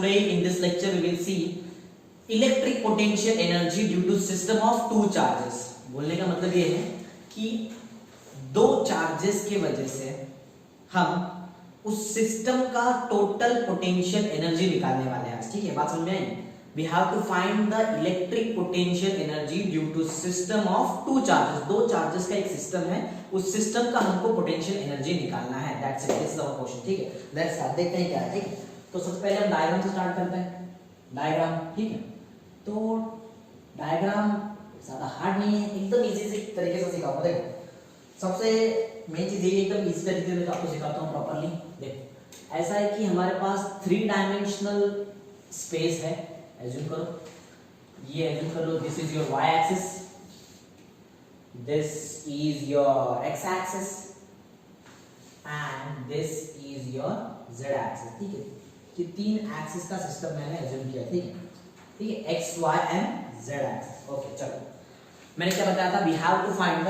today in this lecture we will see electric potential energy due to system of two charges. बोलने का मतलब ये है कि दो चार्जेस के वजह से हम उस सिस्टम का टोटल पोटेंशियल एनर्जी निकालने वाले हैं. ठीक है, बात समझ में आई? We have to find the electric potential energy due to system of two charges. दो चार्जेस का एक सिस्टम है, उस सिस्टम का हमको पोटेंशियल एनर्जी निकालना है. That's it. This is our question. ठीक है, let's start. देखते हैं क्या है. ठीक है, तो सबसे पहले हम डायग्राम से स्टार्ट करते हैं. डायग्राम, ठीक है, तो डायग्राम ज्यादा हार्ड नहीं है, एकदम इजी से तरीके से सिखाऊंगा. देखो, सबसे मेन चीज ये एकदम इजी तरीके से आपको सिखाता हूँ प्रॉपर्ली. देखो, ऐसा है कि हमारे पास 3 डायमेंशनल स्पेस है. एज्यूम करो, ये एज्यूम कर लो, this is your y axis, this is your x axis and this is your z axis. ठीक है, ये 3 एक्सिस का सिस्टम मैंने एज्यूम किया. ठीक है, ठीक है, x y and z axis. Okay, चलो, मैंने क्या बताया था? We have to find the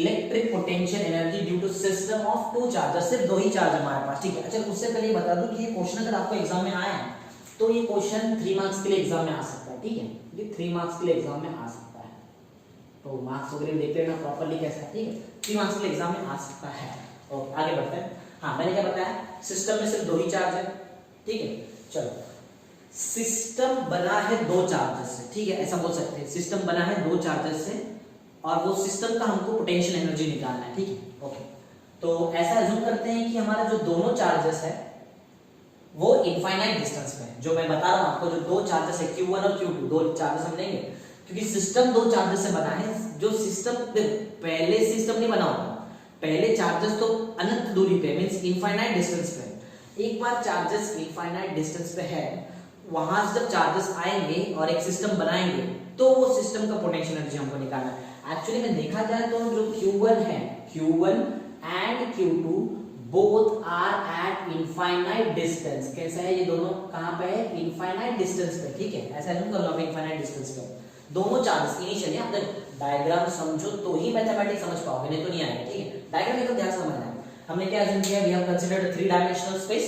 electric potential energy due to system of two charges. सिर्फ दो ही चार्ज हमारे पास. ठीक है, अच्छा, उससे पहले ये बता दूं कि ये क्वेश्चन अगर आपको एग्जाम में आया है तो ये क्वेश्चन 3 मार्क्स के लिए एग्जाम में आ सकता है. ठीक है, ये 3 मार्क्स के लिए एग्जाम में आ सकता है, तो मार्क्स वगैरह देख लेना प्रॉपर्ली कैसा है. ठीक है, 3 मार्क्स के लिए एग्जाम में आ सकता है. ओके, आगे बढ़ते हैं. हाँ, मैंने क्या बताया? सिस्टम में सिर्फ दो ही चार्ज है. ठीक है, चलो, सिस्टम बना है दो चार्जेस से. ठीक है, ऐसा बोल सकते हैं, सिस्टम बना है दो चार्जेस से और वो सिस्टम का हमको पोटेंशियल एनर्जी निकालना है. ठीक है, ओके, तो ऐसा अज्यूम करते हैं कि हमारा जो दोनों चार्जेस है वो इनफाइनाइट डिस्टेंस पे है. जो मैं बता रहा हूं आपको, जो दो चार्जेस है Q1 और Q2, दो चार्जेस हम लेंगे क्योंकि सिस्टम दो चार्जेस से बना है. जो सिस्टम पहले सिस्टम नहीं बना होगा, पहले चार्जेस तो अनंत दूरी पे मींस इनफाइनाइट डिस्टेंस पे. एक बार चार्जेस इनफाइनाइट डिस्टेंस पे है, वहां से जब चार्जेस आएंगे और एक सिस्टम बनाएंगे तो वो सिस्टम का पोटेंशियल एनर्जी हमको निकालना है. एक्चुअली में देखा जाए तो जो Q1 है, Q1 and Q2 both are at infinite distance. कैसा है? ये दोनों कहां पे है? इनफाइनाइट डिस्टेंस पे. ठीक है, ऐसा नहीं कर लो इनफाइनाइट डिस्टेंस पे दोनों चार्जेस इनिशियली. आप डायग्राम समझो तो ही मैथमेटिक्स समझ पाओगे, नहीं तो नहीं आएगा. ठीक है, डायग्राम एकदम ध्यान से समझना है. हमने क्या अज्यूम किया? We have considered 3 dimensional space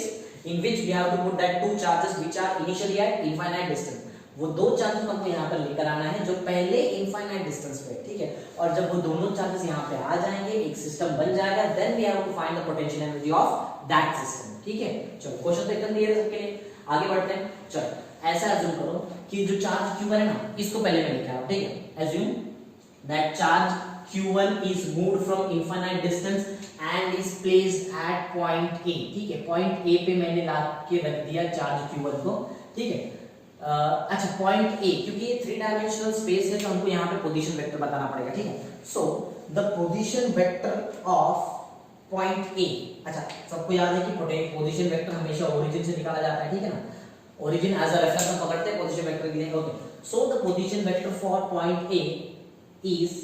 in which we have to put that two charges which are initially at infinite distance. वो दो चार्जेस हमको यहाँ पर लेकर आना है जो पहले इनफाइनाइट डिस्टेंस पे. ठीक है, और जब वो दोनों चार्जेस यहाँ पे आ जाएंगे, एक सिस्टम बन जाएगा, then we have to find the potential energy of that system. ठीक है, चलो, क्वेश्चन तो एकदम क्लियर है सबके लिए. आगे बढ़ते हैं. चलो, ऐसा अज्यूम करो कि जो चार्ज Q1 है ना, इसको पहले मैं लिखा हूं. ठीक है, assume that charge Q1 is moved from infinite distance and is placed at point A. ठीक है, पॉइंट A पे मैंने ला के रख दिया चार्ज Q1 को. ठीक है, अच्छा, पॉइंट A, क्योंकि ये 3 डायमेंशनल स्पेस है तो हमको यहाँ पे पोजीशन वेक्टर बताना पड़ेगा. ठीक है, so the position vector of point A. अच्छा, सबको याद है कि पोजीशन वेक्टर हमेशा ओरिजिन से निकाला जाता है. ठीक है ना, ओरिजिन एज अ रेफरेंस हम पकड़ते हैं पोजीशन वेक्टर के लिए. Okay, so the position vector for point A is,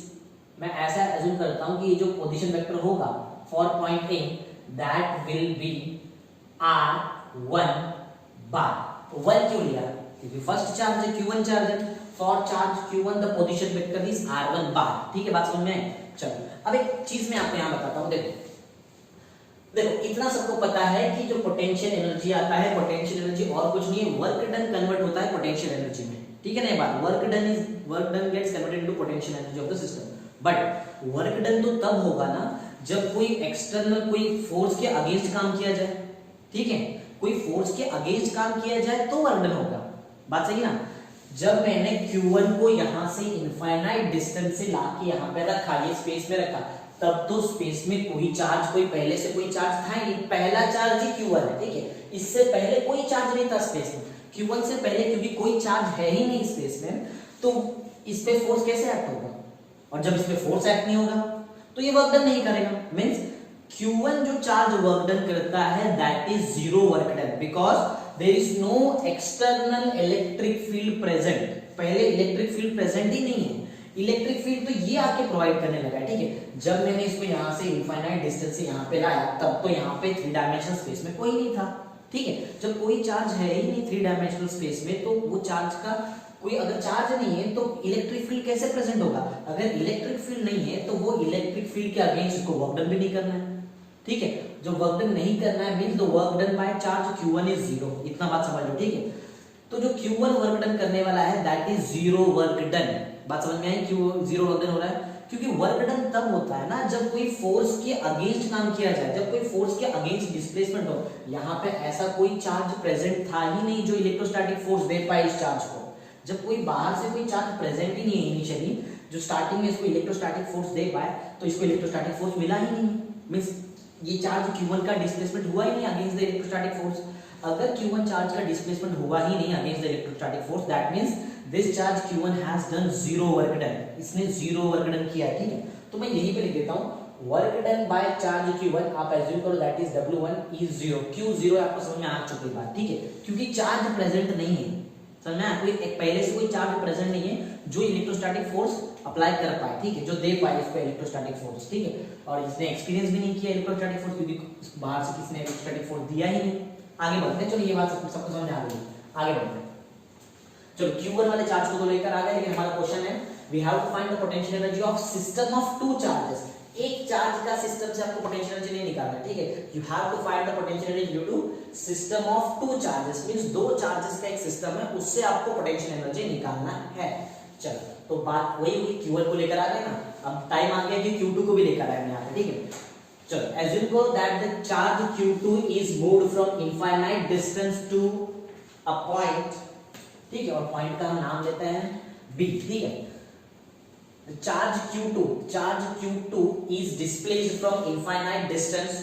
मैं ऐसा अज्यूम करता हूं कि ये जो पोजीशन वेक्टर होगा for point A, that will B R1 बार. 1 क्यों लिया? क्योंकि फर्स्ट चार्ज है, Q1 चार्ज है. For charge Q1 the position vector is R1 बार. ठीक है, बात समझ में आई? चलो, अब एक चीज मैं आपको यहां बताता हूं. देखो, इतना सबको पता है कि जो पोटेंशियल एनर्जी आता है, पोटेंशियल एनर्जी और कुछ नहीं है, वर्क डन कन्वर्ट होता है पोटेंशियल एनर्जी में. ठीक है ना, ये बात, work done gets converted into potential energy of the system. But work done तो तब होगा ना जब कोई एक्सटर्नल, कोई फोर्स के अगेंस्ट काम किया जाए. ठीक है, कोई फोर्स के अगेंस्ट काम किया जाए तो वर्क डन होगा. बात सही ना? जब मैंने Q1 को यहां से इनफाइनाइट डिस्टेंस से लाके यहां पे रखा, ये स्पेस में रखा, तब तो स्पेस में कोई चार्ज, कोई पहले से कोई चार्ज था ही. पहला चार्ज ही Q1 है. ठीक है, इससे पहले कोई चार्ज नहीं था स्पेस में. Q1 से पहले क्योंकि कोई चार्ज है ही नहीं स्पेस में, तो इस पे फोर्स कैसे एक्ट होगा? और जब इसमें फोर्स एक्ट नहीं होगा तो ये वर्क डन नहीं करेगा. मींस Q1 जो चार्ज वर्क डन करता है that is zero work done because there is no external electric field present. पहले इलेक्ट्रिक फील्ड प्रेजेंट ही नहीं है. इलेक्ट्रिक फील्ड तो ये आके प्रोवाइड करने लगा. ठीक है, जब मैंने इसको यहां से इनफाइनाइट डिस्टेंस से यहां पे लाया तब तो यहां पे 3 डायमेंशनल स्पेस में कोई नहीं था. ठीक है, जब कोई चार्ज है ही नहीं 3 डायमेंशनल स्पेस में, तो वो चार्ज का कोई अगर चार्ज नहीं है तो इलेक्ट्रिक फील्ड कैसे प्रेजेंट होगा? अगर इलेक्ट्रिक फील्ड नहीं है तो वो इलेक्ट्रिक फील्ड के अगेंस्ट को वर्क डन भी नहीं करना है. ठीक है, जो वर्क डन नहीं करना है means the work done by charge Q1 is 0, इतना बात समझ लो, ठीक है। तो जो Q1 वर्क डन करने वाला है दैट इज 0 वर्क डन। बात समझ में आई, क्यों 0 वर्क डन हो रहा है? क्योंकि वर्क डन तब होता है ना जब कोई फोर्स के अगेंस्ट काम किया जाए, जब कोई फोर्स के अगेंस्ट डिस्प्लेसमेंट हो। यहाँ पे ऐसा कोई चार्ज प्रेजेंट था ही नहीं जो इलेक्ट्रोस्टैटिक फोर्स दे पाए इस चार्ज को। जब कोई बाहर से कोई चार्ज प्रेजेंट ही नहीं है इनिशियली जो स्टार्टिंग में इसको इलेक्ट्रोस्टैटिक फोर्स दे पाए, तो इसको इलेक्ट्रोस्टैटिक फोर्स मिला ही नहीं, मींस ये चार्ज Q1 का डिस्प्लेसमेंट हुआ ही नहीं अगेंस्ट द इलेक्ट्रोस्टैटिक फोर्स। अगर Q1 चार्ज का डिस्प्लेसमेंट हुआ ही नहीं against the electrostatic force, that means this charge Q1 has done 0 work done, इसने 0 वर्क डन किया है, ठीक है। तो मैं यहीं पे लिख देता हूं work done by charge Q1, आप एज्यूम करो that is W1 is 0, Q0 आपको समझ में आ चुकी बात, ठीक है, क्योंकि चार्ज प्रेजेंट नहीं है, समझ में आया, कोई एक पहले से कोई चार्ज प्रेजेंट नहीं है जो इलेक्ट्रोस्टैटिक फोर्स अप्लाई कर पाए, ठीक है, जो दे पाए इसको इलेक्ट्रोस्टैटिक फोर्स, ठीक है। और इसने एक्सपीरियंस भी नहीं किया इलेक्ट्रोस्टैटिक फोर्स क्योंकि बाहर से किसी ने इलेक्ट्रोस्टैटिक फोर्स दिया ही नहीं। आगे बढ़ते हैं, चलो ये बात सबको समझ में आ गई, आगे बढ़ते हैं। चलो Q1 वाले चार्ज को तो लेकर आ गए, लेकिन हमारा क्वेश्चन है we have to find the potential energy of system of two charges. एक चार्ज का सिस्टम से आपको पोटेंशियल एनर्जी नहीं निकालना है, ठीक है। You have to find the potential energy due to system of two charges, means दो चार्जेस का एक सिस्टम है, उससे आपको पोटेंशियल एनर्जी निकालना है। चलो तो बात वही हुई, Q1 को लेकर आ गए ना, अब टाइम आ गया कि Q2 को भी लेकर आए यहाँ पे, ठीक है। चलो एज्यूम करो that the charge Q2 is moved from infinite distance to a point, ठीक है, और पॉइंट का हम नाम लेते हैं B, ठीक है। Charge Q2 is displaced from infinite distance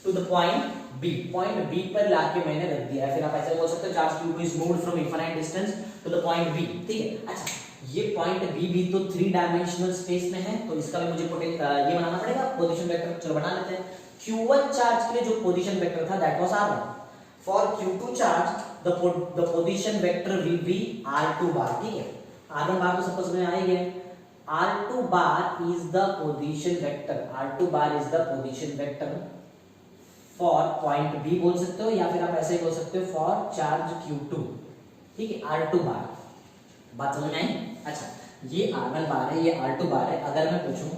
to the point B. Point B पर लाके मैंने रख दिया है, फिर आप ऐसे बोल सकते हो charge Q2 is moved from infinite distance to the point B, ठीक है। अच्छा, ये पॉइंट B भी तो 3 डायमेंशनल स्पेस में है, तो इसका भी मुझे ये बनाना पड़ेगा पोजीशन वेक्टर। चलो बना लेते हैं। Q1 चार्ज के लिए जो पोजीशन वेक्टर था that was R1, for Q2 charge the position vector will be R2 bar, ठीक है। R1 बार तो सबको समझ में आ ही गया, R2 bar is the position vector, R2 bar is the position vector for point B बोल सकते हो, या फिर आप ऐसे ही बोल सकते हो for charge Q2, ठीक है। R2 bar, बात समझ में आई? अच्छा, ये R1 bar है, ये R2 bar है। अगर मैं पूछूं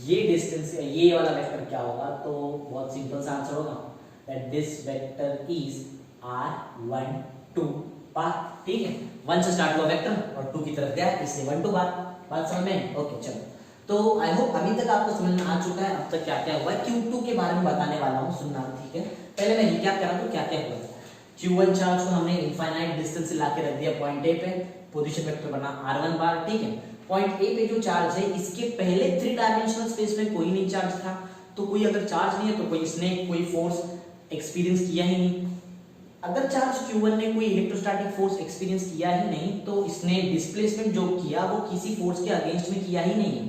ये डिस्टेंस, ये वाला वेक्टर क्या होगा, तो बहुत सिंपल सा आंसर होगा that this vector is R12 bar, ठीक है। 1 से स्टार्ट हुआ वेक्टर और 2 की तरफ गया, इसलिए 12 bar। बात समझ में? ओके चलो, तो आई होप अभी तक आपको समझ में आ चुका है अब तक क्या क्या हुआ है। Q2 के बारे में बताने वाला हूँ, सुनना, ठीक है। पहले मैं रिकैप करा दूं क्या क्या हुआ है। Q1 चार्ज को हमने इनफाइनाइट डिस्टेंस से लाके रख दिया पॉइंट A पे, पोजीशन वेक्टर बना R1 बार, ठीक है। पॉइंट A पे जो चार्ज है इसके पहले 3 डायमेंशनल स्पेस में कोई नहीं चार्ज था, तो कोई अगर चार्ज नहीं है तो कोई इसने कोई फोर्स एक्सपीरियंस किया ही नहीं। अगर चार्ज Q1 ने कोई इलेक्ट्रोस्टैटिक फोर्स एक्सपीरियंस किया ही नहीं, तो इसने डिस्प्लेसमेंट जो किया वो किसी फोर्स के अगेंस्ट में किया ही नहीं है,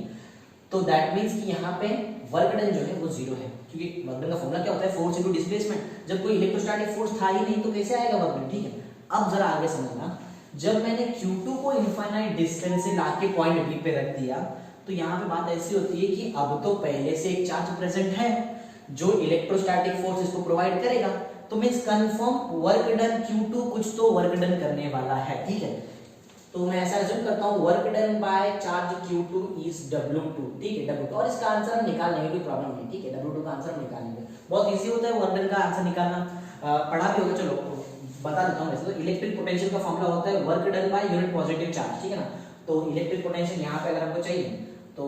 तो दैट मींस कि यहाँ पे वर्क डन जो है वो 0 है, क्योंकि वर्क डन का फॉर्मूला क्या होता है, फोर्स इनटू डिस्प्लेसमेंट। जब कोई इलेक्ट्रोस्टैटिक फोर्स था ही नहीं तो कैसे आएगा वर्क डन, ठीक है। अब जरा आगे समझना, जब मैंने Q2 को इनफाइनाइट डिस्टेंस से लाके पॉइंट B पे रख दिया, तो यहाँ पे बात ऐसी होती है कि अब तो पहले से एक चार्ज प्रेजेंट है जो इलेक्ट्रोस्टैटिक फोर्स इसको प्रोवाइड करेगा, तो means confirm work done Q2 कुछ तो वर्क डन करने वाला है, ठीक है। तो मैं ऐसा अज्यूम करता हूं work done by charge Q2 is W2, ठीक है, W2। और इसका आंसर हम निकाल लेंगे, कोई प्रॉब्लम नहीं, ठीक है। W2 का आंसर हम निकाल लेंगे, बहुत इजी होता है वर्क डन का आंसर निकालना, पढ़ा भी होगा। चलो बता देता हूं, वैसे तो इलेक्ट्रिक पोटेंशियल का फॉर्मूला होता है work done by unit positive charge, ठीक है ना। तो इलेक्ट्रिक पोटेंशियल यहाँ पे अगर हमको चाहिए तो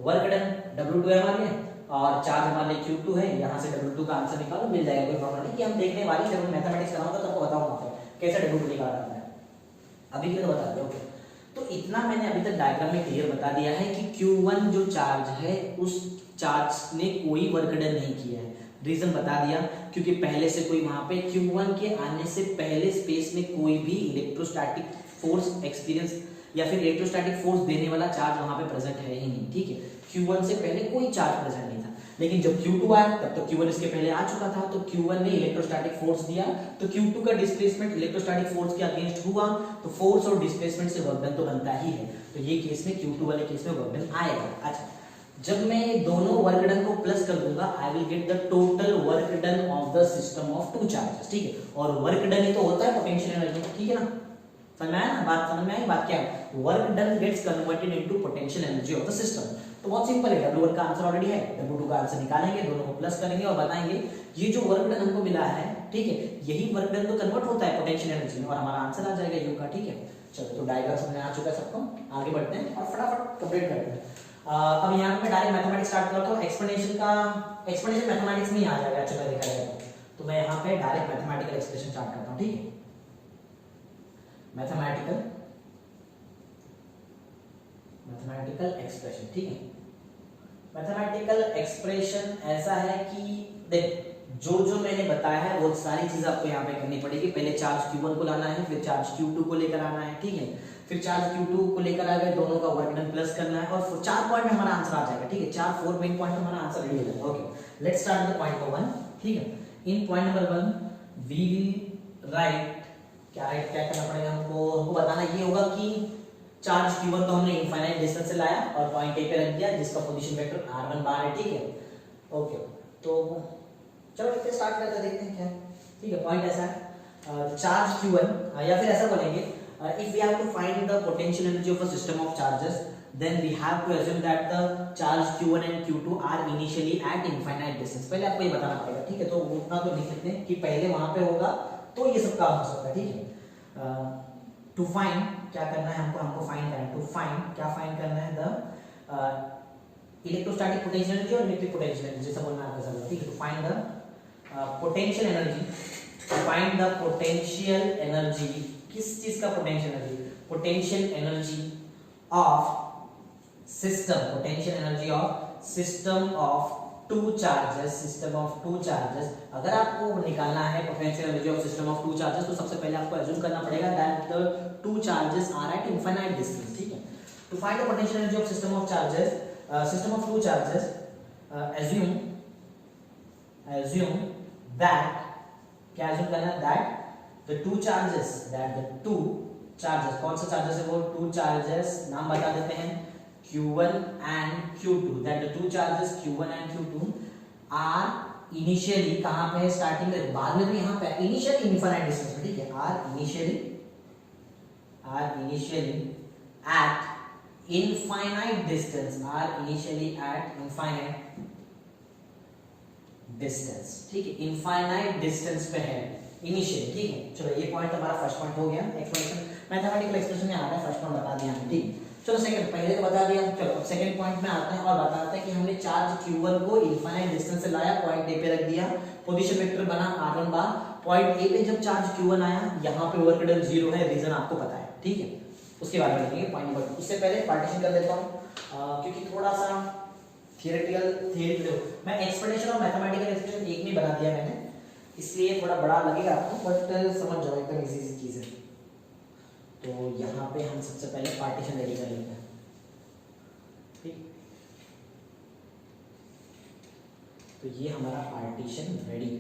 वर्क डन W2 है हमारे लिए, और चार्ज हमारे लिए Q2 है, यहाँ से W2 का आंसर निकालो, मिल जाएगा, कोई प्रॉब्लम नहीं। कि हम देखने वाली जब मैथमेटिक्स कराऊंगा तो आपको बताऊंगा कैसे W2 निकाला जाता है, अभी के लिए बता दो। ओके, तो इतना मैंने अभी तक डायग्राम में क्लियर बता दिया है कि Q1 जो चार्ज है उस चार्ज ने कोई वर्क डन नहीं किया है। रीजन बता दिया, क्योंकि पहले से कोई वहां पे Q1 के आने से पहले स्पेस में कोई भी इलेक्ट्रोस्टैटिक फोर्स एक्सपीरियंस या फिर इलेक्ट्रोस्टैटिक फोर्स देने वाला चार्ज वहां पे प्रेजेंट है ही नहीं, ठीक है। Q1 से पहले कोई चार्ज प्रेजेंट नहीं था, लेकिन जब Q2 आया तब तो Q1 इसके पहले आ चुका था, तो Q1 ने इलेक्ट्रोस्टैटिक फोर्स दिया, तो Q2 का डिस्प्लेसमेंट इलेक्ट्रोस्टैटिक फोर्स के अगेंस्ट हुआ, तो फोर्स और डिस्प्लेसमेंट से वर्क डन तो बनता ही है, तो ये केस में Q2 वाले केस में वर्क डन आएगा। अच्छा, जब मैं ये दोनों वर्क डन को प्लस कर दूंगा, I will get the total work done of the system of two charges, ठीक है। और वर्क डन ही तो होता है पोटेंशियल एनर्जी, ठीक है ना। समझ में आया ना बात, समझ में आई बात क्या है, work done gets converted into potential energy of the system. तो बहुत सिंपल है, W1 का आंसर ऑलरेडी है, W2 का आंसर निकालेंगे, दोनों को प्लस करेंगे और बताएंगे ये जो वर्क डन हमको मिला है, ठीक है, यही वर्क डन तो कन्वर्ट होता है पोटेंशियल एनर्जी में और हमारा आंसर आ जाएगा U का। ठीक है, चलो तो डायग्राम समझ आ चुका है सबको, आगे बढ़ते हैं और फटाफट कंप्लीट करते हैं। अब यहाँ पे डायरेक्ट मैथमेटिक्स स्टार्ट करता हूँ। एक्सप्लेनेशन मैथमेटिक्स में ही आ जाएगा, अच्छा देखा जाएगा तो मैं यहाँ पे डायरेक्ट मैथमेटिकल एक्सप्रेशन स्टार्ट करता हूँ। ठीक है, मैथमेटिकल एक्सप्रेशन। ठीक है, मैथमेटिकल एक्सप्रेशन ऐसा है कि देख जो मैंने बताया है वो सारी चीज आपको यहाँ पे करनी पड़ेगी। पहले चार्ज Q1 को लाना है, फिर चार्ज Q2 को लेकर आना है, ठीक है, फिर चार्ज Q2 को लेकर आ गए, दोनों का वर्क डन प्लस करना है और 4 पॉइंट में हमारा आंसर आ जाएगा। ठीक है, 4 मेन पॉइंट में हमारा आंसर रेडी हो जाएगा। Okay, let's start with point number 1। ठीक है, in point number 1 we will write, क्या करना पड़ेगा हमको बताना ये होगा कि चार्ज Q1 को हमने इनफाइनाइट डिस्टेंस से लाया और पॉइंट A पे रख दिया जिसका पोजीशन वेक्टर R1 बार है। ठीक है, ओके, तो चलो इससे स्टार्ट करते देखते हैं क्या। ठीक है, पॉइंट ऐसा है, चार्ज Q1 या फिर ऐसा बोलेंगे, if we have to find the potential energy of a system of charges then we have to assume that the charge Q1 and Q2 are initially at infinite distance. पहले आपको ये बताना पड़ेगा। ठीक है, तो उतना तो लिख सकते हैं कि पहले वहां पे होगा तो ये सब काम हो सकता है। ठीक है, टू फाइंड क्या करना है हमको फाइंड करना है, टू फाइंड क्या फाइंड करना है, द इलेक्ट्रोस्टैटिक पोटेंशियल एनर्जी और इलेक्ट्रिक पोटेंशियल एनर्जी, जैसा बोलना है आपको। ठीक है, to find the potential energy, to find the potential energy, किस चीज का potential energy, potential energy of system, potential energy of system of two charges. अगर आपको निकालना है potential energy of system of 2 charges तो सबसे पहले आपको अज्यूम करना पड़ेगा that the 2 charges are at infinite distance. ठीक है, to find the potential energy of system of charges, system of 2 charges, assume that, क्या assume करना है, that the 2 charges, कौन सा चार्जेस है वो 2 चार्जेस, नाम बता देते हैं Q1 and Q2, that the 2 charges Q1 and Q2 are initially कहाँ पे है, स्टार्टिंग में, बाद में भी यहाँ पे इनिशियली इनफाइनाइट डिस्टेंस में। ठीक है, are initially at infinite distance, ठीक है, इनफाइनाइट डिस्टेंस पे है इनिशियली। ठीक है, चलो ये पॉइंट हमारा फर्स्ट पॉइंट हो गया। एक्सप्रेशन मैथमेटिकल एक्सप्रेशन में आ रहा है, फर्स्ट पॉइंट बता दिया हमने। ठीक, चलो सेकंड, पहले तो बता दिया, चलो सेकंड पॉइंट में आते हैं और बताते हैं कि हमने चार्ज Q1 को इनफाइनाइट डिस्टेंस से लाया, पॉइंट A पे रख दिया, पोजीशन वेक्टर बना R1 बार, पॉइंट A पे जब चार्ज Q1 आया, यहाँ पे वर्क डन 0 है, रीजन आपको पता है। ठीक है, उसके बारे में लिखेंगे पॉइंट नंबर 2। उससे पहले पार्टीशन कर देता हूँ क्योंकि थोड़ा सा थियरी मैं एक्सप्लेनेशन और मैथमेटिकल एक्सप्रेशन एक में बना दिया मैंने, इसलिए थोड़ा बड़ा लगेगा आपको, बट समझ जाओ एकदम इजी चीज है। तो यहाँ पे हम सबसे पहले पार्टीशन रेडी कर लेते हैं। ठीक, तो ये हमारा पार्टीशन रेडी।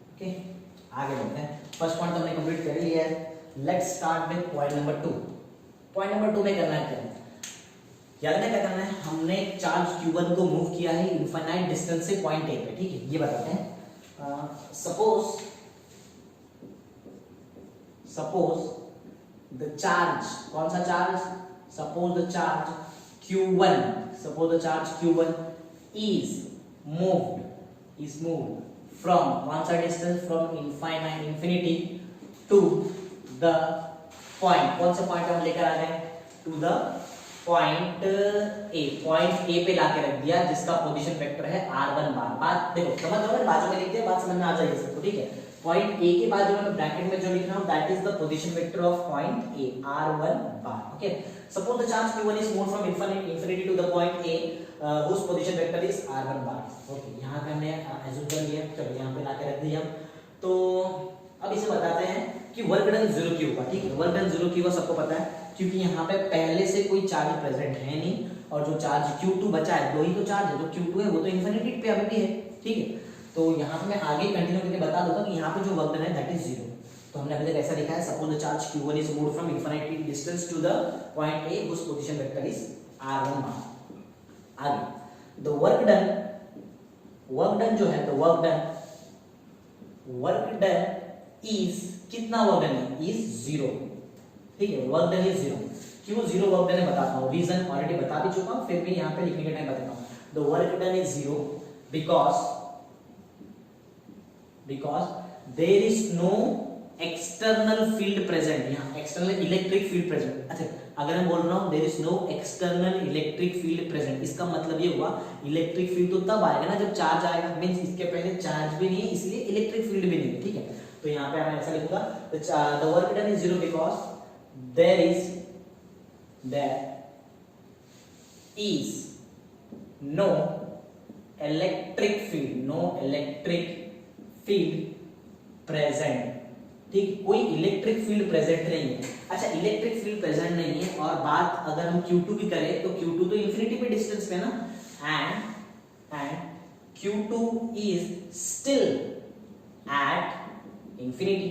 ओके, आगे बढ़ते हैं। फर्स्ट पॉइंट तो हमने कंप्लीट कर लिया है। Let's start with point number 2। Point number 2 में करना है क्या, याद है क्या करना है, हमने चार्ज Q1 को मूव किया है इनफाइनाइट डिस्टेंस से पॉइंट A पे। ठीक है, ये बताते हैं, सपोज द चार्ज, कौन सा charge, suppose the charge Q1 is moved from, कौन सा डिस्टेंस, from infinity to the point, कौन सा पॉइंट हम लेकर आ गए, टू द पॉइंट A पे लाके रख दिया जिसका पोजीशन वेक्टर है R1 बार। बात देखो, समझ लो, बाजू में लिख दिया, बात समझ में आ जाएगी सबको। ठीक है, पॉइंट A के बाजू में ब्रैकेट में जो लिख रहा हूं that is the position vector of point A, R1 bar. Okay, suppose the charge Q1 is moved from infinity to the point A whose position vector is R1 bar. Okay, यहां पे हमने assume कर लिया, चलो यहां पे लाके रख दिया। तो अब इसे बताते हैं कि वर्क डन 0 क्यों हुआ। ठीक है, वर्क डन 0 क्यों हुआ सबको पता है, क्योंकि यहाँ पे पहले से कोई चार्ज प्रेजेंट है नहीं और जो चार्ज Q2 बचा है, दो ही तो चार्ज है, जो Q2 है वो तो इनफिनिटी पे अभी भी है। ठीक है, तो यहाँ पे मैं आगे कंटिन्यू करके बता दूंगा कि यहाँ पे जो वर्क डन है दैट इज 0। तो हमने अभी तक ऐसा लिखा है, suppose the charge Q1 is moved from infinite distance to the point A whose position vector is R1 बार। आगे द वर्क डन जो है, तो वर्क डन इज, कितना वर्क डन है, इज 0। ठीक है, वर्क डन इज 0। क्यों जीरो वर्क डन है बताता हूँ, रीजन ऑलरेडी बता भी चुका हूँ, फिर भी यहाँ पे लिखने के टाइम बताता हूँ। The work done is zero because there is no external field present, यहाँ एक्सटर्नल इलेक्ट्रिक फील्ड प्रेजेंट। अच्छा, अगर मैं बोल रहा हूँ there is no external electric field present, इसका मतलब ये हुआ इलेक्ट्रिक फील्ड तो तब आएगा ना जब चार्ज आएगा, मींस इसके पहले चार्ज भी नहीं है इसलिए इलेक्ट्रिक फील्ड भी नहीं है, ठीक है। तो यहाँ पे मैं ऐसा लिखूंगा, the work done is zero because there is no electric field present, ठीक, कोई इलेक्ट्रिक फील्ड प्रेजेंट नहीं है। अच्छा, इलेक्ट्रिक फील्ड प्रेजेंट नहीं है, और बात अगर हम Q2 की करें तो Q2 तो इंफिनिटी पे डिस्टेंस पे ना, and Q2 is still at infinity,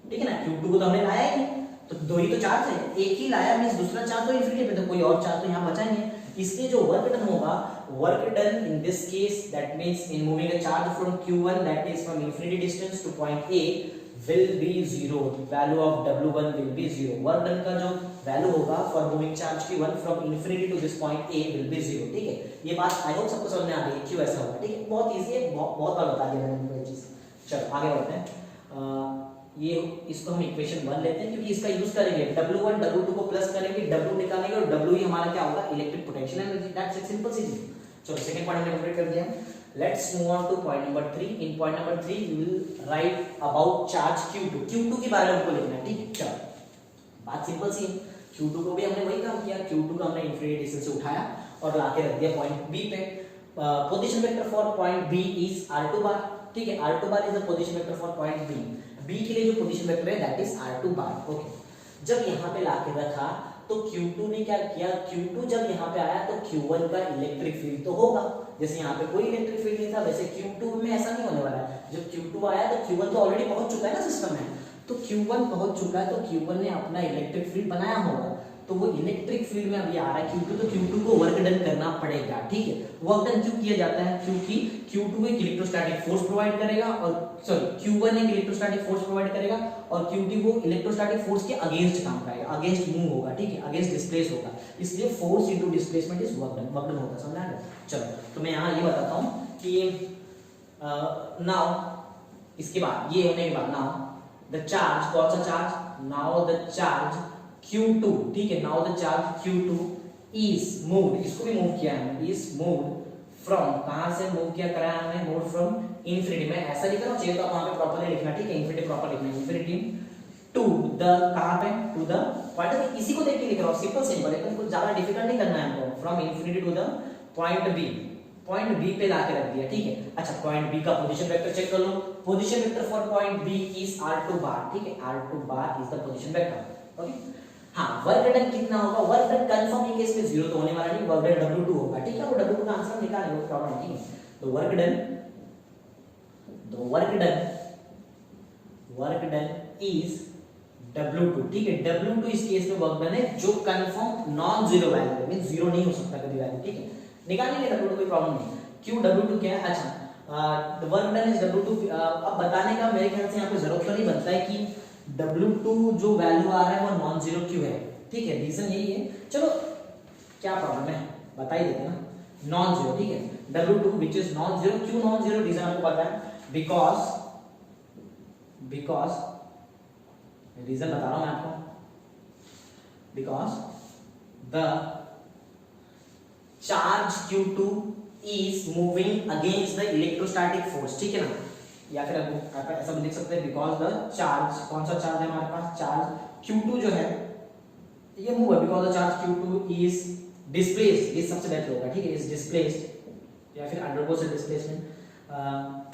ठीक है ना। Q2 को तो हमने लाया ही नहीं, तो दो ही तो चार्ज है, एक ही लाया, मींस दूसरा चार्ज तो इंफिनिटी पे, तो कोई और चार्ज तो यहाँ बचा नहीं है, इसलिए जो वर्क डन होगा, work done in this case that means in moving a charge from Q1 that is from infinity distance to point A will be zero, value of W1 will be zero, work done का जो value होगा for moving charge Q1 from infinity to this point A will be zero, ठीक है। ये बात I hope सबको समझ में आ गई क्यों ऐसा होगा, ठीक है, बहुत इजी है, बहुत बार बता दिया मैंने ये चीज। चलो आगे बढ़ते हैं, ये इसको हम इक्वेशन 1 लेते हैं क्योंकि इसका यूज करेंगे, W1 W2 को प्लस करेंगे, W निकालेंगे और W ही हमारा क्या होगा, electric potential energy, that's it, simple सी चीज। चलो सेकंड पॉइंट हमने कंप्लीट कर दिया, let's move on to point number 3। In point number 3 we will write about charge Q2 के बारे में हमको लिखना है, ठीक है। चलो बात सिंपल सी है, Q2 को भी हमने वही काम किया, Q2 को हमने इंफिनिटी डिस्टेंस से उठाया और लाके रख दिया पॉइंट B पे। Position vector for point B is R2 bar, ठीक है, R2 bar is the position vector for point B के लिए जो पोजीशन वेक्टर है that is R2 bar, okay. जब यहाँ पे लाके रखा तो Q2 ने क्या किया, Q2 जब यहाँ पे आया तो Q1 का इलेक्ट्रिक फील्ड तो होगा, जैसे यहाँ पे कोई इलेक्ट्रिक फील्ड नहीं था वैसे Q2 में ऐसा नहीं होने वाला है। जब Q2 आया तो Q1 तो ऑलरेडी पहुंच चुका है ना सिस्टम में, तो Q1 पहुंच चुका है तो Q1 ने अपना इलेक्ट्रिक फील्ड बनाया होगा, तो वो इलेक्ट्रिक फील्ड में अभी आ रहा है Q2, तो Q2 को वर्क डन करना पड़ेगा, ठीक है। वर्क डन क्यों किया जाता है, क्योंकि Q2 एक इलेक्ट्रोस्टैटिक फोर्स प्रोवाइड करेगा, और सॉरी Q1 एक इलेक्ट्रोस्टैटिक फोर्स प्रोवाइड करेगा और Q2 वो इलेक्ट्रोस्टैटिक फोर्स के अगेंस्ट काम करेगा, अगेंस्ट मूव होगा, ठीक है, अगेंस्ट डिस्प्लेस होगा, इसलिए force into displacement is work done होता है, समझ आया। चलो तो मैं यहाँ ये बताता हूँ कि नाउ इसके बाद ये होने के बाद नाउ द चार्ज, कौन सा charge, now the charge Q2, ठीक है, now the charge Q2 is moved, इसको भी मूव किया है, इज मूव्ड फ्रॉम, कहां से मूव किया करा है हमने, मूव फ्रॉम इंफिनिटी, में ऐसा लिख रहा हूं, चाहिए तो आप वहां पे प्रॉपर्ली लिखना, ठीक है, इंफिनिटी प्रॉपर लिखना, इंफिनिटी टू द, कहां पे, टू द पॉइंट, इसी को देख के लिख रहा हूं, सिंपल एकदम, कुछ ज्यादा डिफिकल्ट नहीं करना है हमको, from infinity to the point B पे लाके रख दिया, ठीक है। अच्छा, पॉइंट बी का पोजीशन वेक्टर चेक कर लो, position vector for point B is R2 bar, ठीक है, R2 bar is the position vector, okay. हाँ, वर्क डन कितना होगा, वर्क डन कंफर्म के केस में जीरो तो होने वाला नहीं, वर्क डन W2 होगा, ठीक है, वो W2 का आंसर निकाल लो, प्रॉब्लम नहीं है। तो वर्क डन इज W2, ठीक है, W2 इस केस में वर्क डन है जो कंफर्म नॉन जीरो वैल्यू है, मींस जीरो नहीं हो सकता कभी वैल्यू, ठीक है, निकालने के W2 कोई प्रॉब्लम नहीं। क्यों W2 क्या है, अच्छा the work done is W2, अब बताने का मेरे ख्याल से यहाँ पे जरूरत तो नहीं बनता है कि W2 जो वैल्यू आ रहा है वो नॉन जीरो क्यों है, ठीक है, रीजन यही है। चलो क्या प्रॉब्लम है बता ही देते ना, नॉन जीरो, ठीक है, W2 which is non zero, क्यों नॉन जीरो, रीजन आपको पता है, बिकॉज रीजन बता रहा हूं मैं आपको, because the charge Q2 is moving against the electrostatic force, ठीक है ना, या फिर आप ऐसा भी लिख सकते हैं बिकॉज द चार्ज, कौन सा चार्ज है हमारे पास, चार्ज Q2 जो है ये मूव है, because the charge Q2 is displaced, ये सबसे बेटर होगा, ठीक है, इज डिस्प्लेस्ड या फिर undergoes a displacement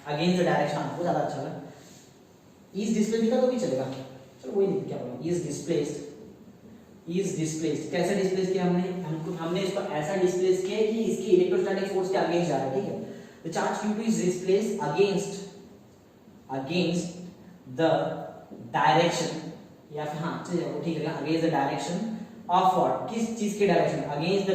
against the direction, वो ज्यादा अच्छा है, इज डिस्प्लेस्ड लिखा तो भी चलेगा, चलो वही लिख क्या बोला, इज डिस्प्लेस्ड, कैसे डिस्प्लेस किया हमने इसको ऐसा डिस्प्लेस किया कि इसकी इलेक्ट्रोस्टैटिक फोर्स के अगेंस्ट जा रहा है, ठीक है, the charge Q2 is displaced against the direction, या फिर हाँ चलिए वो ठीक है, against the direction of what, किस चीज के डायरेक्शन, अगेंस्ट द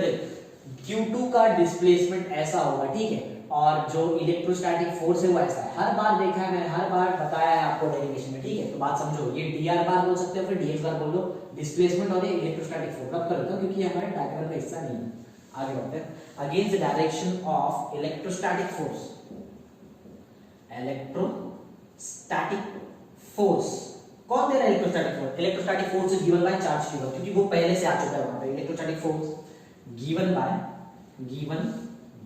Q2 का डिस्प्लेसमेंट ऐसा होगा, ठीक है, और जो इलेक्ट्रोस्टैटिक फोर्स है वो ऐसा है। हर बार देखा है मैंने, हर बार बताया है आपको डेरिवेशन में, ठीक है। तो बात समझो, ये dr बार बोल सकते हो, फिर dx बार बोल दो, डिस्प्लेसमेंट और ये इलेक्ट्रोस्टैटिक फोर्स रब कर दो, क्योंकि ये हमारे डायग्राम का हिस्सा नहीं है। आगे बढ़ते हैं। Against the direction of electrostatic force, electrostatic force कौन दे रहा है? Electrostatic force. Electrostatic force is given by charge q1, क्योंकि वो पहले से आ चुका है वहां पे। Electrostatic force given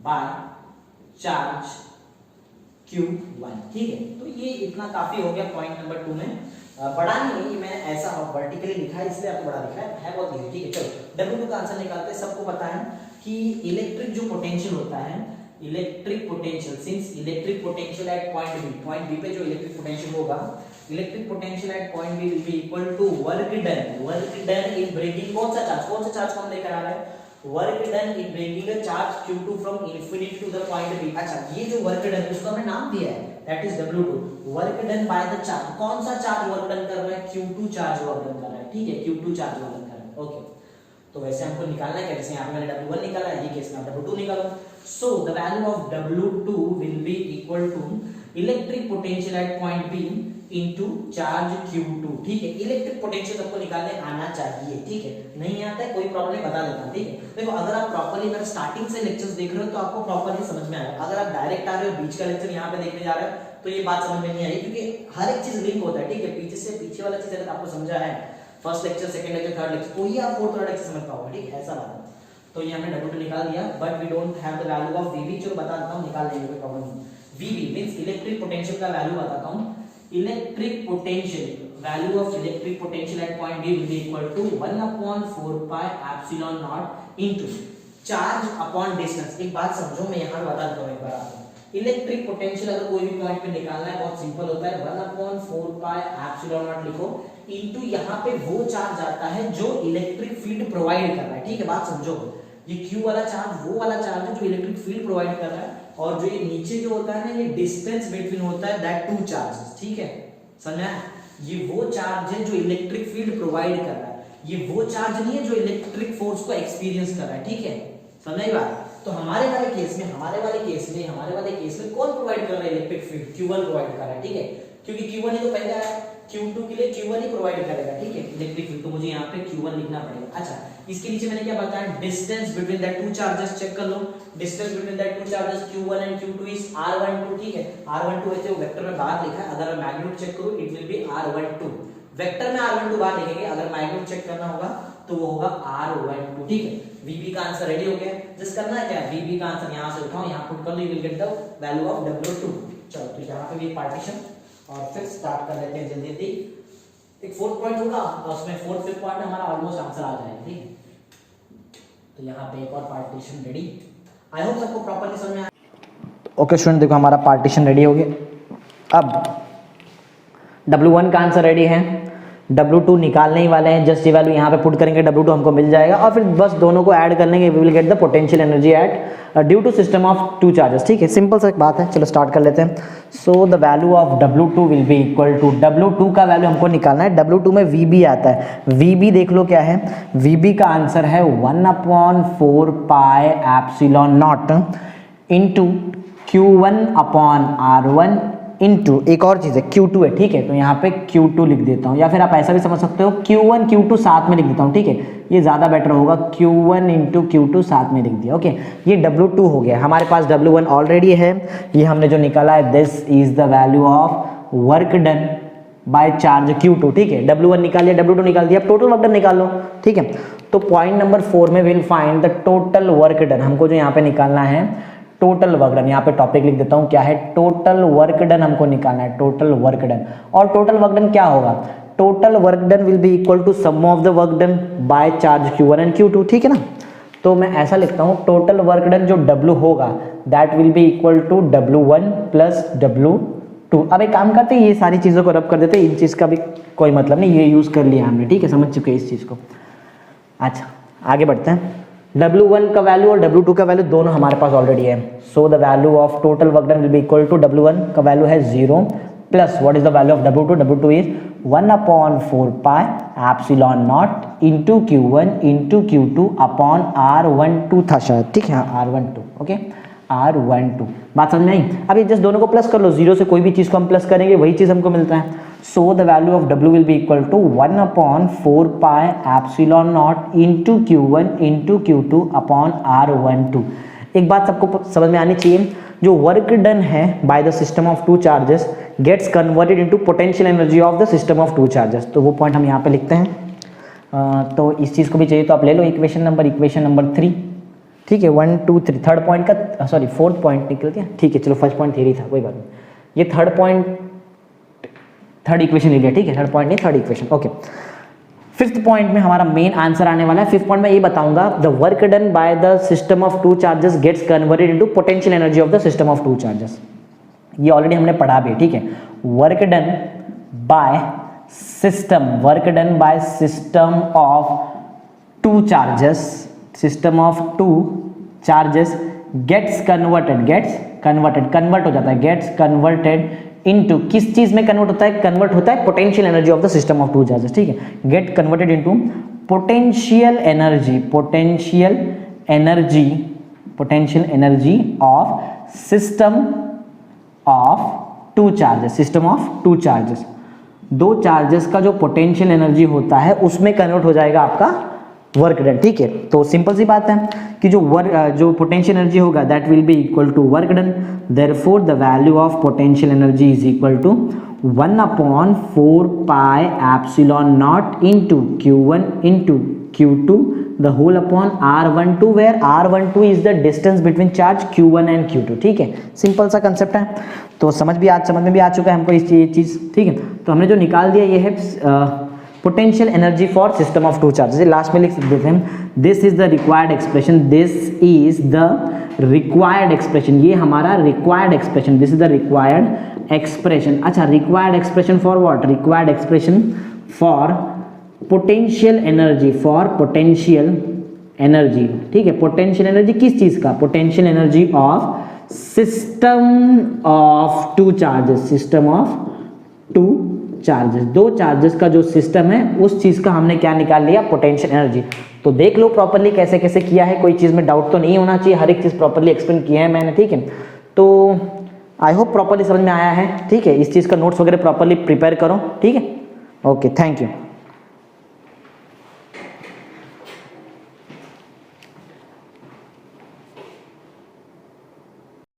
by charge q1, ठीक है। तो ये इतना काफी हो गया पॉइंट नंबर 2 में। बड़ा नहीं है ये, मैंने ऐसा वर्टिकली लिखा है इसलिए आपको बड़ा लिखा है बहुत इजी, ठीक है। चलो W2 का आंसर निकालते हैं। सबको पता है कि इलेक्ट्रिक जो पोटेंशियल होता है, electric potential, since electric potential at point B पे जो इलेक्ट्रिक पोटेंशियल होगा, electric potential at point B will be equal to work done in bringing कौन सा चार्ज को हम लेकर आ रहे हैं? Work done in bringing a charge q2 from infinity to the point b। अच्छा, ये जो वर्क डन उसको हमने नाम दिया है, that is W2। Work done by the charge, कौन सा चार्ज वर्क डन कर रहा है? q2 चार्ज वर्क डन कर रहा है, ठीक है, q2 चार्ज वर्क डन कर रहा है। ओके, तो वैसे हमको निकालना है, जैसे यहाँ पे मैंने W1 निकाला है, ये केस में W2 निकालो। So the value of W2 will be equal to electric potential at point B into charge q2, ठीक है। इलेक्ट्रिक पोटेंशियल आपको निकालने आना चाहिए, ठीक है। नहीं आता है कोई प्रॉब्लम नहीं, बता देता हूं, ठीक है। देखो, अगर आप प्रॉपर्ली मेरा स्टार्टिंग से लेक्चर्स देख रहे हो तो आपको प्रॉपर्ली समझ में आएगा। अगर आप डायरेक्ट आ रहे हो, बीच का लेक्चर यहाँ पे देखने जा रहे हो, तो ये बात समझ में नहीं आई, क्योंकि हर एक चीज लिंक होता है, ठीक है। पीछे से पीछे वाला चीज अगर आपको समझा है, first lecture, second lecture, third lecture, तो ही आप फोर्थ वाला लेक्चर समझ पाओगे, ठीक है। ऐसा बात है। तो ये हमने W2 निकाल दिया, but we don't have the value of VB, जो बता देता हूं, निकाल लेंगे, कोई प्रॉब्लम नहीं। VB मींस इलेक्ट्रिक पोटेंशियल का वैल्यू बताता हूं। Electric potential, value of electric potential at point B will be equal to 1/4 pi epsilon not into charge upon distance. एक बात समझो, मैं यहां बता देता हूं एक बार आपको। इलेक्ट्रिक पोटेंशियल अगर कोई भी पॉइंट पे निकालना है, बहुत सिंपल होता है, 1/4 पाई एप्सिलॉन नॉट लिखो, इनटू यहां पे वो चार्ज आता है जो इलेक्ट्रिक फील्ड प्रोवाइड कर रहा है, ठीक है। बात समझो, ये Q वाला चार्ज वो वाला चार्ज है जो इलेक्ट्रिक फील्ड प्रोवाइड कर रहा है, और जो ये नीचे जो होता है ना, ये डिस्टेंस बिटवीन होता है दैट टू चार्जेस, ठीक है। समझा? ये वो चार्ज है जो इलेक्ट्रिक फील्ड प्रोवाइड कर रहा है, ये वो चार्ज नहीं है जो इलेक्ट्रिक फोर्स को एक्सपीरियंस कर रहा है, ठीक है। समझ आई बात? तो हमारे वाले केस में कौन प्रोवाइड कर रहा है? इलेक्ट्रिक फील्ड Q1 प्रोवाइड कर रहा है, ठीक है, क्योंकि Q1 ही तो पहले आया, Q2 के लिए Q1 ही प्रोवाइड करेगा, ठीक है, इलेक्ट्रिक फील्ड। तो मुझे यहाँ पे Q1 लिखना पड़ेगा। अच्छा, इसके नीचे मैंने क्या बताया? Distance between that two charges, check कर लो। Distance between that two charges Q1 and Q2 is R12, ठीक है। R12 ऐसे वो वेक्टर में बाहर लिखा है, अगर मैं मैग्नीट्यूड चेक करूं it will be R12। Vector में R12 बाहर लिखेंगे, अगर मैग्नीट्यूड चेक करना होगा तो वो होगा R12, ठीक है। VB का आंसर रेडी हो गया। जस्ट करना है क्या? VB का आंसर यहां से उठाओ, यहां पुट कर लो, you will get the value of W2। चलो, तो यहां पे भी पार्टीशन, और फिर स्टार्ट कर लेते हैं जल्दी जल्दी। एक फोर्थ पॉइंट होगा और उसमें फोर्थ फिफ्थ पॉइंट में हमारा ऑलमोस्ट आंसर आ जाएगा, ठीक है। तो यहाँ पे एक और पार्टीशन रेडी। आई होप सबको प्रॉपर्ली समझ में आया। ओके स्टूडेंट, देखो हमारा पार्टीशन रेडी हो गया। अब W1 का आंसर रेडी है, W2 निकालने ही वाले हैं, जस्ट ये वैल्यू यहाँ पे पुट करेंगे, W2 हमको मिल जाएगा, और फिर बस दोनों को ऐड कर लेंगे, we will get the potential energy at due to system of two charges, ठीक है। सिंपल सा बात है, चलो स्टार्ट कर लेते हैं। So the value of W2 will be equal to, W2 का वैल्यू हमको निकालना है, W2 में VB आता है, VB देख लो क्या है, VB का आंसर है 1/4 pi epsilon not into Q1 upon R1 into एक और चीज़ है Q2 है, ठीक है। तो यहाँ पे Q2 लिख देता हूँ, या फिर आप ऐसा भी समझ सकते हो Q1 Q2 साथ में लिख देता हूँ, ठीक है, ये ज़्यादा बेटर होगा। Q1 इंटू Q2 साथ में लिख दिया, ओके। ये W2 हो गया, हमारे पास W1 ऑलरेडी है, ये हमने जो निकाला है, this is the value of work done by charge Q2, ठीक है। W1 निकाल लिया, W2 निकाल दिया, अब टोटल वर्क डन निकाल लो, ठीक है। तो पॉइंट नंबर 4 में will find the total work done, हमको जो यहाँ पे निकालना है टोटल वर्क डन, यहाँ पे टॉपिक लिख देता हूँ क्या है, टोटल वर्क डन हमको निकालना है, टोटल वर्क डन। और टोटल वर्क डन क्या होगा? Total work done will be equal to sum of the work done by charge Q1 and Q2, ठीक है ना। तो मैं ऐसा लिखता हूँ, टोटल वर्क डन जो W होगा that will be equal to W1 plus W2। अब एक काम करते हैं, ये सारी चीज़ों को रब कर देते हैं, इन चीज़ का भी कोई मतलब नहीं, ये यूज़ कर लिया हमने, ठीक है, समझ चुके हैं इस चीज़ को। अच्छा, आगे बढ़ते हैं। W1 का वैल्यू और W2 का वैल्यू दोनों हमारे पास ऑलरेडी है। So the value of total work done will be equal to W1 का वैल्यू है 0 plus what is the value of W2? W2 is 1/4 pi epsilon not into Q1 into Q2 upon R12 था शायद, ठीक है, R12, okay, R12। बात समझ में आई? अब ये जस्ट दोनों को प्लस कर लो, जीरो से कोई भी चीज़ को हम प्लस करेंगे वही चीज़ हमको मिलता है। So the value of W will be equal to 1/4 pi epsilon not into Q1 into Q2 upon R12। एक बात सबको समझ में आनी चाहिए, जो वर्क डन है by the system of two charges gets converted into potential energy of the system of two charges. तो वो पॉइंट हम यहाँ पे लिखते हैं। तो इस चीज़ को भी चाहिए तो आप ले लो इक्वेशन नंबर 3, ठीक है। 1 2 3 थर्ड पॉइंट का सॉरी फोर्थ पॉइंट निकल गया, ठीक है। चलो फर्स्ट पॉइंट थ्योरी था, कोई बात नहीं। ये थर्ड इक्वेशन ले लिया, ठीक है। थर्ड पॉइंट नहीं, third equation, okay. Fifth point में हमारा मेन आंसर आने वाला है। फिफ्थ पॉइंट में ये बताऊंगा, the work done by the system of two charges gets converted into potential energy of the system of two charges. ये ऑलरेडी हमने पढ़ा भी, ठीक है। Work done by system of two charges, system of two charges gets convert हो जाता है, gets converted into, किस चीज में कन्वर्ट होता है? कन्वर्ट होता है potential energy of the system of two charges, ठीक है। Get converted into potential energy of system of two charges. दो चार्जेस का जो पोटेंशियल एनर्जी होता है उसमें कन्वर्ट हो जाएगा आपका वर्क डन, ठीक है। तो सिंपल सी बात है कि जो पोटेंशियल एनर्जी होगा that will be equal to work done, therefore the value of potential energy is equal to 1/4 pi epsilon not into Q1 into Q2 the whole upon R12, where R12 is the distance between charge Q1 and Q2, ठीक है। Simple सा concept है, तो समझ में भी आ चुका है हमको ये चीज़, ठीक है। तो हमने जो निकाल दिया ये है potential energy for system of two charges. Last में लिख देते हैं, this is the required expression, ये हमारा required expression, this is the required expression. अच्छा, required expression for what? Required expression for potential energy, ठीक है। पोटेंशियल एनर्जी किस चीज का? Potential energy of system of two charges, दो चार्जेस का जो सिस्टम है उस चीज का हमने क्या निकाल लिया? Potential energy. तो देख लो प्रॉपर्ली कैसे कैसे किया है, कोई चीज में डाउट तो नहीं होना चाहिए, हर एक चीज प्रॉपर्ली एक्सप्लेन किया है मैंने, ठीक है। तो आई होप प्रॉपर्ली समझ में आया है, ठीक है। इस चीज का नोट्स वगैरह प्रॉपर्ली प्रिपेयर करो, ठीक है। Okay, thank you.